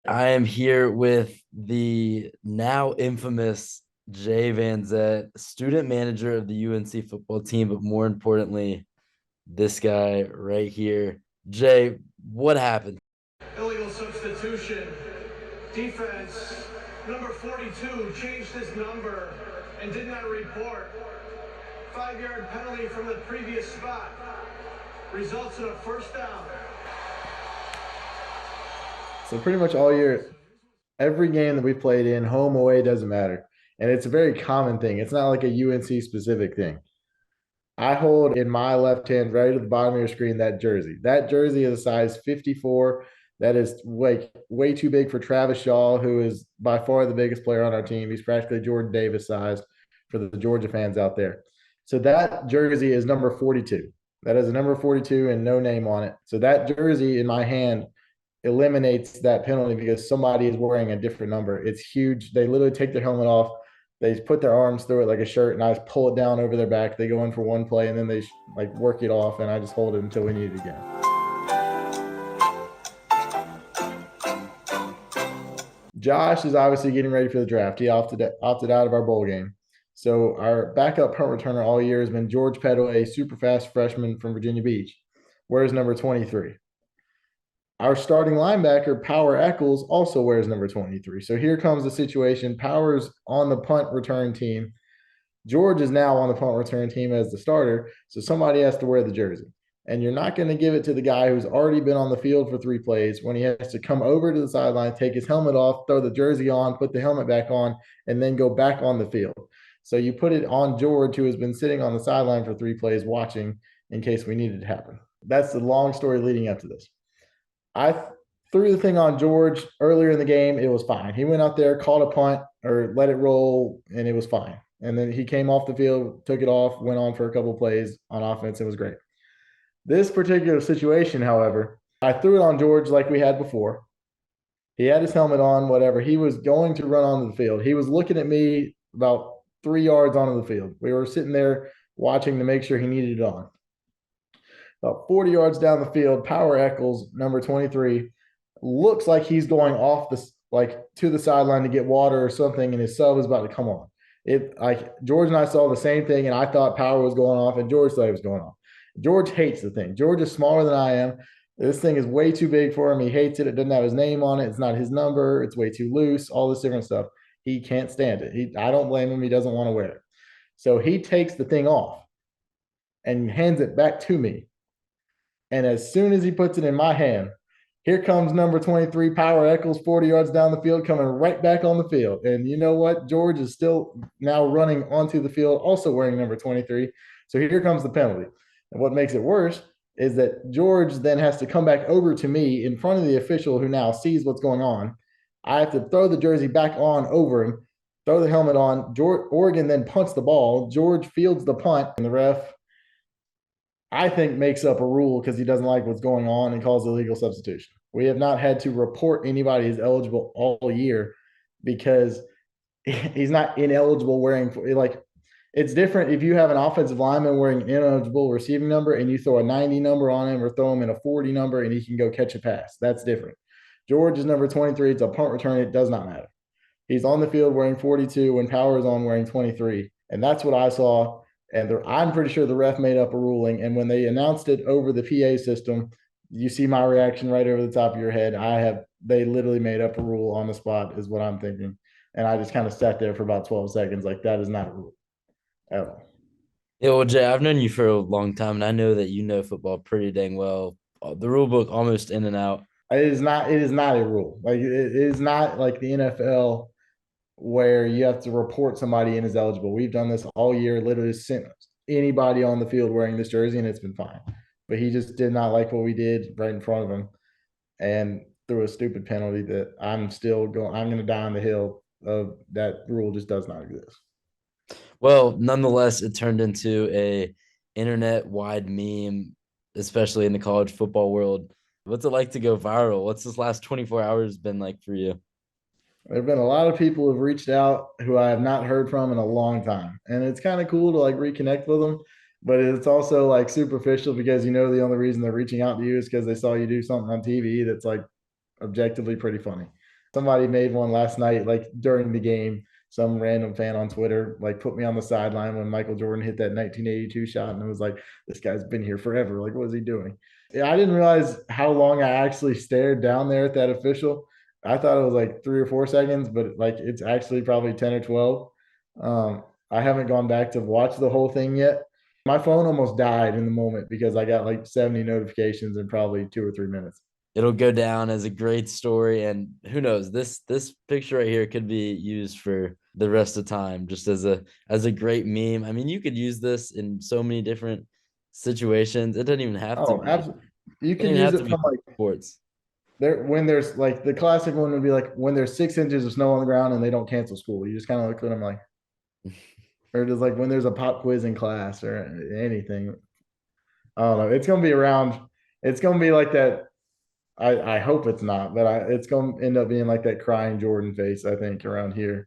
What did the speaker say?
I am here with the now infamous J Banzet, student manager of the UNC football team, but more importantly, this guy right here. Jay, what happened? Illegal substitution. Defense, number 42, changed his number and did not report. 5-yard penalty from the previous spot. Results in a first down. So pretty much all year, every game that we've played in, home, away, doesn't matter. And it's a very common thing. It's not like a UNC specific thing. I hold in my left hand, right at the bottom of your screen, that jersey. That jersey is a size 54. That is like way too big for Travis Shaw, who is by far the biggest player on our team. He's practically Jordan Davis sized for the Georgia fans out there. So that jersey is number 42. That is a number 42 and no name on it. So that jersey in my hand eliminates that penalty because somebody is wearing a different number. It's huge. They literally take their helmet off. They put their arms through it like a shirt, and I just pull it down over their back. They go in for one play, and then they like work it off, and I just hold it until we need it again. Josh is obviously getting ready for the draft. He opted out of our bowl game. So our backup punt returner all year has been George Pettaway, a super fast freshman from Virginia Beach. Where's number 23? Our starting linebacker, Power Eccles, also wears number 23. So here comes the situation. Power's on the punt return team. George is now on the punt return team as the starter. So somebody has to wear the jersey. And you're not going to give it to the guy who's already been on the field for 3 plays when he has to come over to the sideline, take his helmet off, throw the jersey on, put the helmet back on, and then go back on the field. So you put it on George, who has been sitting on the sideline for 3 plays watching in case we needed it to happen. That's the long story leading up to this. I threw the thing on George earlier in the game. It was fine. He went out there, caught a punt or let it roll, and it was fine. And then he came off the field, took it off, went on for a couple of plays on offense. It was great. This particular situation, however, I threw it on George like we had before. He had his helmet on, whatever. He was going to run onto the field. He was looking at me about 3 yards onto the field. We were sitting there watching to make sure he needed it on. About 40 yards down the field, Power Eccles, number 23, looks like he's going off to the sideline to get water or something, and his sub is about to come on. George and I saw the same thing, and I thought Power was going off, and George thought it was going off. George hates the thing. George is smaller than I am. This thing is way too big for him. He hates it. It doesn't have his name on it. It's not his number. It's way too loose. All this different stuff. He can't stand it. I don't blame him. He doesn't want to wear it. So he takes the thing off and hands it back to me. And as soon as he puts it in my hand, here comes number 23, Power Eccles, 40 yards down the field, coming right back on the field. And you know what? George is still now running onto the field, also wearing number 23. So here comes the penalty. And what makes it worse is that George then has to come back over to me in front of the official who now sees what's going on. I have to throw the jersey back on over him, throw the helmet on. Oregon then punts the ball. George fields the punt, and the ref, I think, makes up a rule because he doesn't like what's going on and calls illegal substitution. We have not had to report anybody as eligible all year because he's not ineligible wearing it's different if you have an offensive lineman wearing an ineligible receiving number and you throw a 90 number on him or throw him in a 40 number and he can go catch a pass. That's different. George is number 23. It's a punt return. It does not matter. He's on the field wearing 42 when Power is on wearing 23. And that's what I saw. And I'm pretty sure the ref made up a ruling. And when they announced it over the PA system, you see my reaction right over the top of your head. They literally made up a rule on the spot is what I'm thinking. And I just kind of sat there for about 12 seconds. Like, that is not a rule at all. Yeah, well, Jay, I've known you for a long time, and I know that you know football pretty dang well. The rule book almost in and out. It is not a rule. Like, it is not like the NFL where you have to report somebody in as eligible. We've done this all year, literally sent anybody on the field wearing this jersey, and it's been fine. But he just did not like what we did right in front of him and threw a stupid penalty that I'm going to die on the hill of. That rule just does not exist. Well, nonetheless, it turned into a internet-wide meme, especially in the college football world. What's it like to go viral? What's this last 24 hours been like for you? There have been a lot of people who have reached out who I have not heard from in a long time. And it's kind of cool to like reconnect with them, but it's also like superficial because the only reason they're reaching out to you is because they saw you do something on TV that's like objectively pretty funny. Somebody made one last night, like during the game. Some random fan on Twitter like put me on the sideline when Michael Jordan hit that 1982 shot, and it was like, this guy's been here forever. Like, what is he doing? Yeah, I didn't realize how long I actually stared down there at that official. I thought it was like 3 or 4 seconds, but like it's actually probably 10 or 12. I haven't gone back to watch the whole thing yet. My phone almost died in the moment because I got like 70 notifications in probably 2 or 3 minutes. It'll go down as a great story, and who knows, this picture right here could be used for the rest of time, just as a great meme. I mean, you could use this in so many different situations. It doesn't even have to Oh, be. absolutely. You It doesn't can even use have to it be from like sports. there when there's like the classic one would be like when there's 6 inches of snow on the ground and they don't cancel school. You just kind of look at them like, or just like when there's a pop quiz in class or anything. I don't know. It's gonna be around. It's gonna be like that. I hope it's not, but it's gonna end up being like that crying Jordan face, I think, around here.